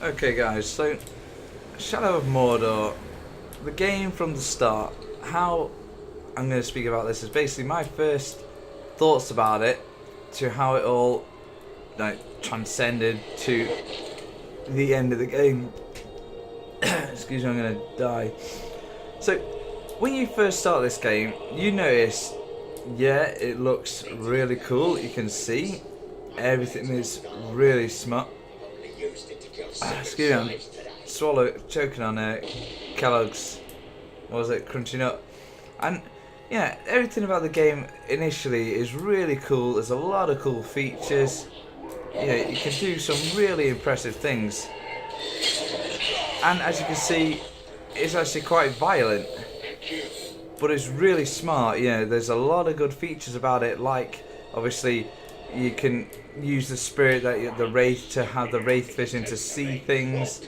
Okay guys, so Shadow of Mordor, the game from the start, how I'm going to speak about this is basically my first thoughts about it to how it all transcended to the end of the game. Excuse me, I'm going to die. So when you first start this game, you notice, yeah, it looks really cool. You can see everything is really smart. Excuse me, I'm choking on Kellogg's, what was it, Crunchy Nut. And yeah, everything about the game initially is really cool. There's a lot of cool features. You can do some really impressive things. And as you can see, it's actually quite violent, but it's really smart. There's a lot of good features about it, like obviously you can use the spirit, that the wraith, to have the wraith vision to see things.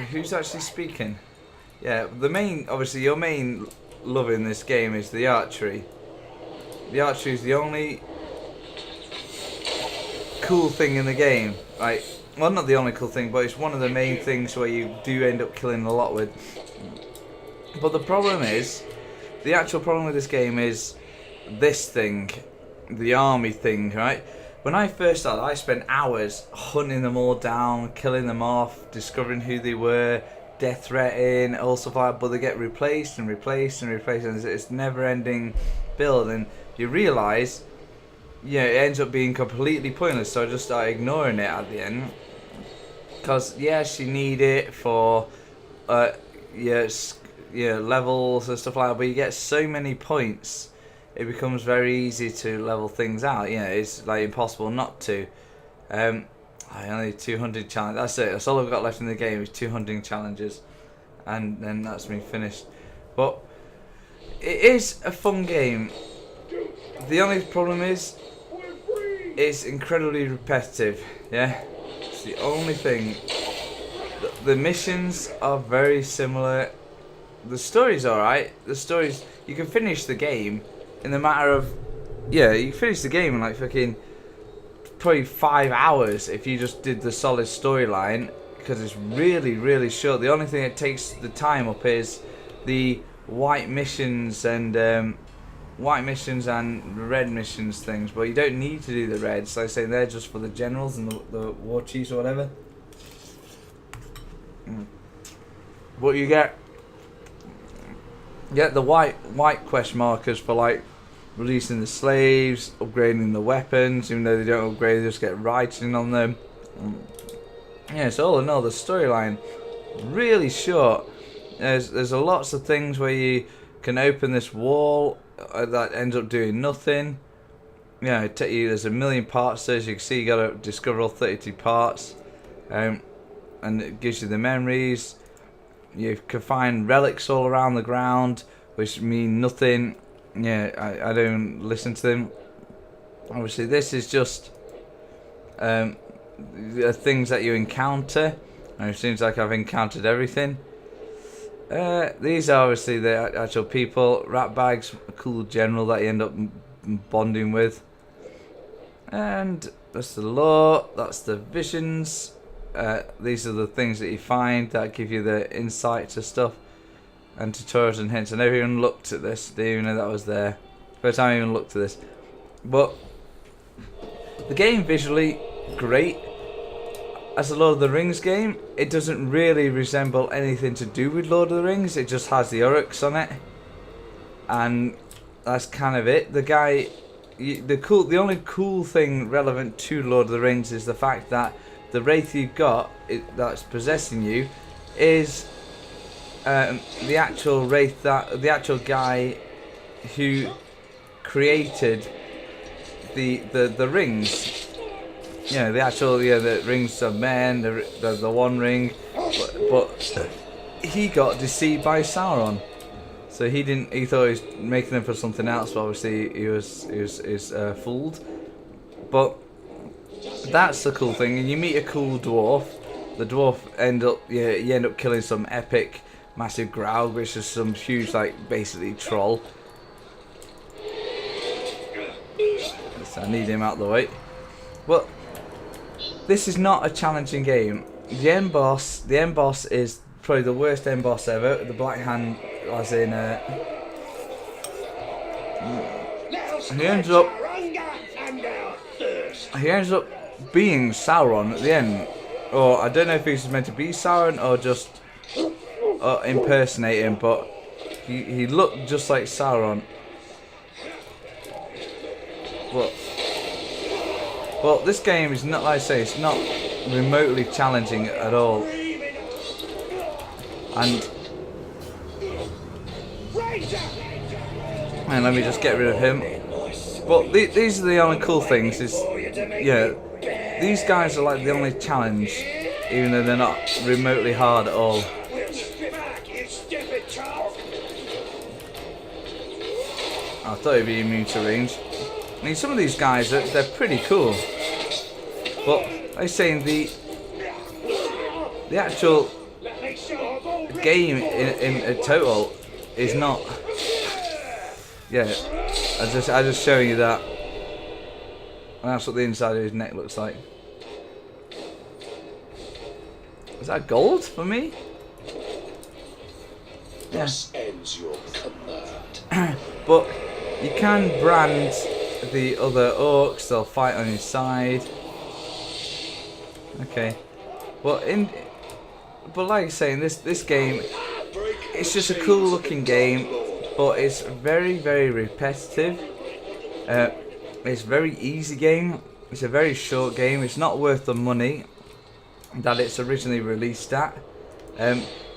Who's actually speaking? Yeah, obviously your main love in this game is the archery. The archery is the only cool thing in the game. Well, not the only cool thing, but it's one of the main things where you do end up killing a lot with. But the problem is, the actual problem with this game is this thing, the army thing, right? When I first started, I spent hours hunting them all down, killing them off, discovering who they were, death threatening, all stuff like that, but they get replaced and replaced and replaced, and it's never-ending build, and you realise, it ends up being completely pointless, so I just started ignoring it at the end. Because, yes, you need it for, levels and stuff like that, but you get so many points, it becomes very easy to level things out. It's like impossible not to. I only 200 challenges. That's it. That's all I've got left in the game is 200 challenges, and then that's me finished. But it is a fun game. The only problem is it's incredibly repetitive. Yeah, it's the only thing. The missions are very similar. The story's alright. The story's, you can finish the game in the matter of, you can finish the game in like fucking probably 5 hours if you just did the solid storyline, because it's really, really short. The only thing that takes the time up is the white missions and red missions things, but you don't need to do the reds. Like I say, they're just for the generals and the war chiefs or whatever. But you get the white quest markers for like releasing the slaves, upgrading the weapons. Even though they don't upgrade, they just get writing on them. So all in all, the storyline really short. There's lots of things where you can open this wall that ends up doing nothing. There's a million parts there. As you can see, you got to discover all 32 parts, and it gives you the memories. You can find relics all around the ground, which mean nothing. I don't listen to them. Obviously, this is just the things that you encounter, and it seems like I've encountered everything. These are obviously the actual people. Ratbag's a cool general that you end up bonding with. And that's the lore, that's the visions. These are the things that you find that give you the insight to stuff and tutorials and hints. I never even looked at this, didn't even know that was there. First time I even looked at this. But the game visually, great. As a Lord of the Rings game, it doesn't really resemble anything to do with Lord of the Rings. It just has the Uruks on it, and that's kind of it. The only cool thing relevant to Lord of the Rings is the fact that the wraith you've got that's possessing you is the actual wraith, the actual guy who created the rings. The rings of men, the One Ring, but he got deceived by Sauron. So he thought he was making them for something else, but obviously he was fooled. But that's the cool thing, and you meet a cool dwarf. The dwarf you end up killing some epic, massive Graug, which is some huge, basically troll. So I need him out of the way. But this is not a challenging game. The end boss is probably the worst end boss ever. The Black Hand, as in, he ends up being Sauron at the end, or I don't know if he's meant to be Sauron or just impersonate him, but he looked just like Sauron. Well, this game is not, like I say, it's not remotely challenging at all. And let me just get rid of him. But these are the only cool things. Is yeah, these guys are like the only challenge, even though they're not remotely hard at all. I thought he'd be immune to range. I mean, some of these guys, they're pretty cool. But, like I'm saying, the actual game in a total is not... Yeah, I just showing you that. And that's what the inside of his neck looks like. Is that gold for me? Yeah. This ends your command. But you can brand the other orcs, they'll fight on your side. Okay. Well, but like I say, in this game, it's just a cool looking game, but it's very, very repetitive. It's a very easy game. It's a very short game. It's not worth the money that it's originally released at.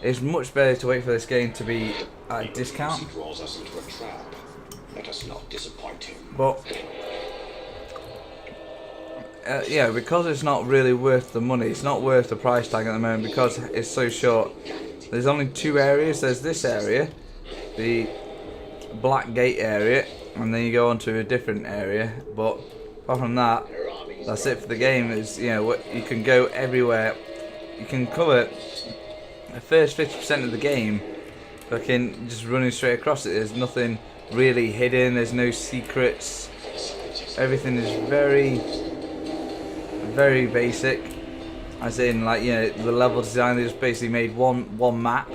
It's much better to wait for this game to be at a discount. Let us not disappoint him. But yeah, because it's not really worth the money, it's not worth the price tag at the moment because it's so short. There's only two areas. There's this area, the Black Gate area, and then you go on to a different area. But apart from that, that's it for the game. Is, you know, you can go everywhere. You can cover the first 50% of the game, fucking just running straight across it. There's nothing really hidden. There's no secrets. Everything is very, very basic. As in, like, you know, the level design. They just basically made one map,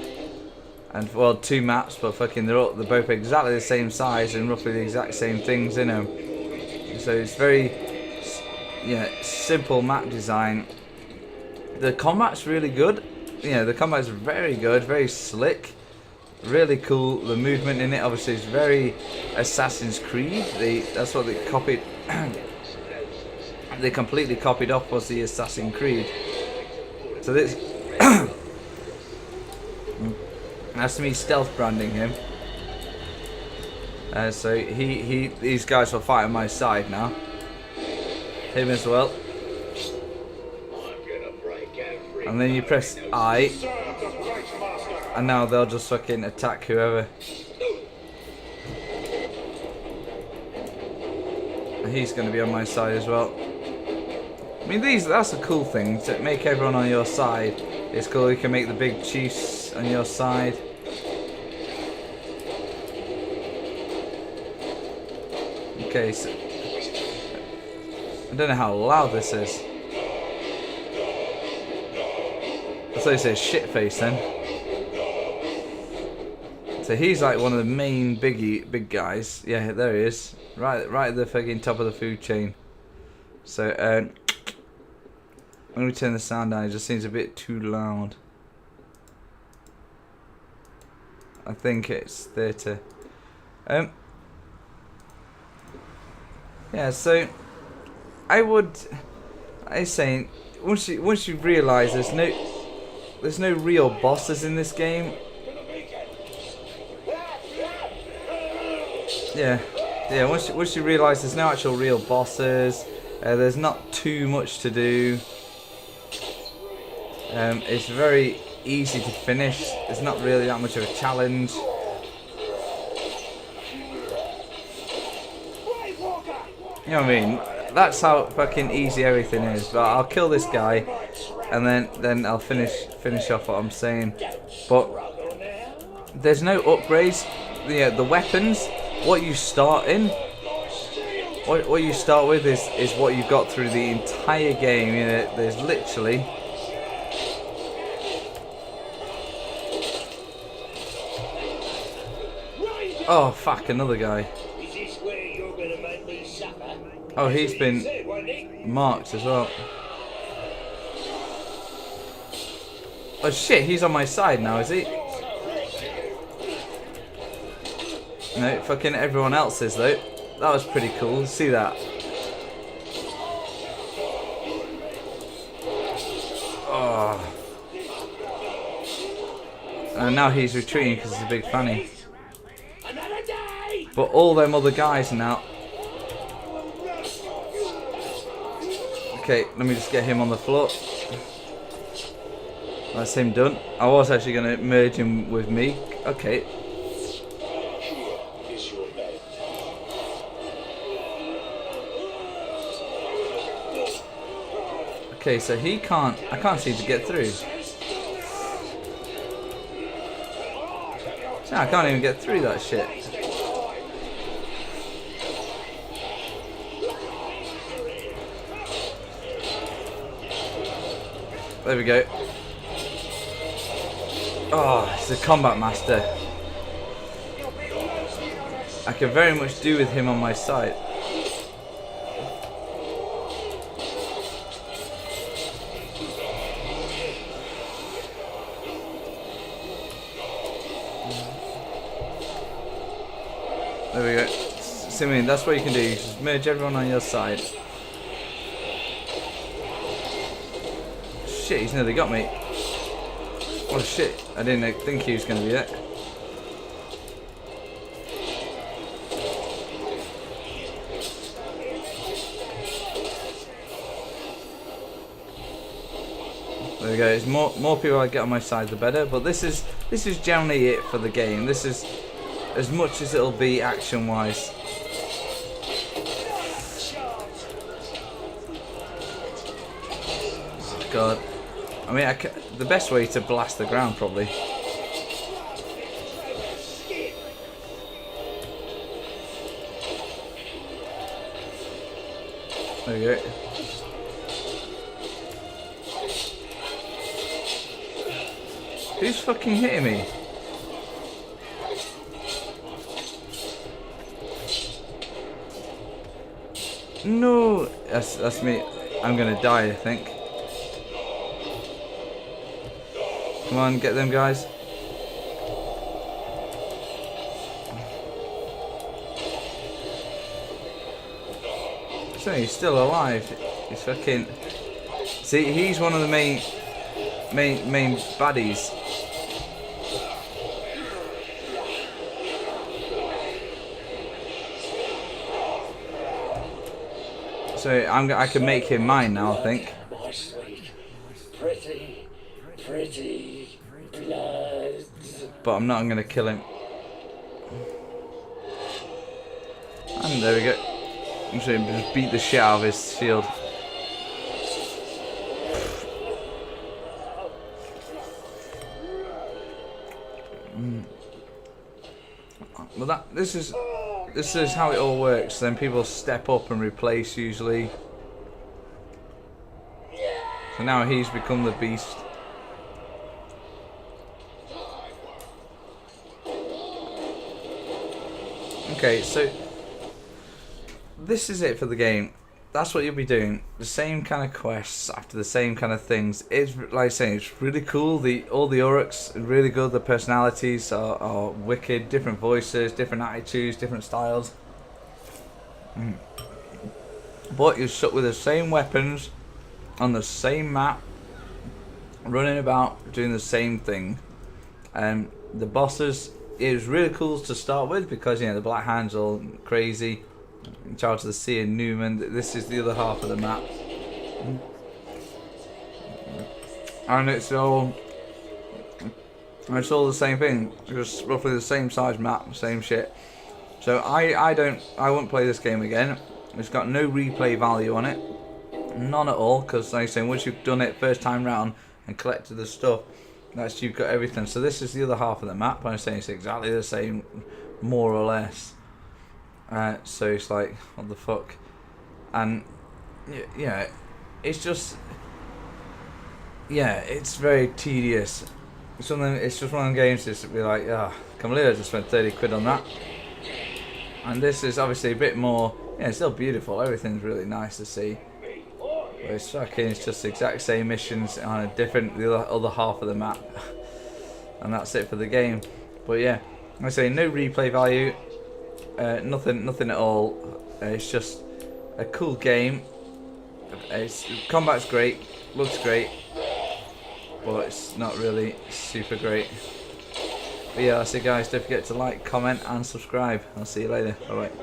and well, two maps, but fucking they're both exactly the same size and roughly the exact same things in them. So it's very, yeah, simple map design. The combat's really good. You know, the combat's very good, very slick, really cool. The movement in it obviously is very Assassin's Creed. That's what they copied. They completely copied off was the Assassin's Creed. So this that's me stealth branding him. So these guys will fight on my side now. Him as well. And then you press I, and now they'll just fucking attack whoever. He's going to be on my side as well. I mean, that's a cool thing, to make everyone on your side. It's cool, you can make the big chiefs on your side. Okay, so I don't know how loud this is. I thought it said shit face then. So he's like one of the main big guys. Yeah, there he is. Right at the fucking top of the food chain. So when we turn the sound down, it just seems a bit too loud. I think it's 30. Yeah, so I say once you realise there's no real bosses in this game. Yeah. Once you realise there's no actual real bosses, there's not too much to do. It's very easy to finish. It's not really that much of a challenge. You know what I mean? That's how fucking easy everything is. But I'll kill this guy, and then I'll finish off what I'm saying. But there's no upgrades. The weapons, what you start in, what you start with is what you've got through the entire game. You know, there's literally. Oh fuck! Another guy. Oh, he's been marked as well. Oh shit! He's on my side now, is he? No, fucking everyone else is though. That was pretty cool. See that? Oh. And now he's retreating because he's a big fanny. But all them other guys now. Okay, let me just get him on the floor. That's him done. I was actually going to merge him with me. Okay. Okay, so he can't. I can't seem to get through. So I can't even get through that shit. There we go. Oh, he's a combat master. I can very much do with him on my side. There we go. Simeon, that's what you can do. You just merge everyone on your side. Shit, he's nearly got me. Oh shit, I didn't think he was going to be there. There we go. There's more people I get on my side, the better. But this is generally it for the game. This is as much as it'll be action-wise. God, I mean, the best way to blast the ground probably. There we go. Who's fucking hitting me? No, that's me. I'm gonna die, I think. Come on, get them guys. So he's still alive. He's fucking. See, he's one of the main baddies. So I can make him mine now, I think. Pretty blood. But I'm not going to kill him. And there we go. I'm just going to just beat the shit out of his shield. Well, this is how it all works. Then people step up and replace usually. So now he's become the beast. Okay, so this is it for the game. That's what you'll be doing. The same kind of quests after the same kind of things. It's like I say, it's really cool. All the Uruks are really good. The personalities are wicked. Different voices, different attitudes, different styles. But you're stuck with the same weapons on the same map, running about doing the same thing. The bosses, it was really cool to start with because the Black Hand's all crazy. In charge of the Sea and Newman. This is the other half of the map, and it's all the same thing. Just roughly the same size map, same shit. So I won't play this game again. It's got no replay value on it, none at all. Because like I say, once you've done it first time round and collected the stuff, you've got everything. So this is the other half of the map. I'm saying it's exactly the same, more or less. So it's like, what the fuck? And yeah, it's just, yeah, it's very tedious. It's just one of the games just to be like, ah, I can't believe I just spent 30 quid on that. And this is obviously a bit more, yeah, it's still beautiful. Everything's really nice to see. But it's fucking, it's just the exact same missions on the other half of the map. And that's it for the game. But yeah, I say no replay value. Nothing at all. It's just a cool game. Combat's great, looks great, but it's not really super great. But yeah, that's it guys. Don't forget to like, comment and subscribe. I'll see you later. Alright.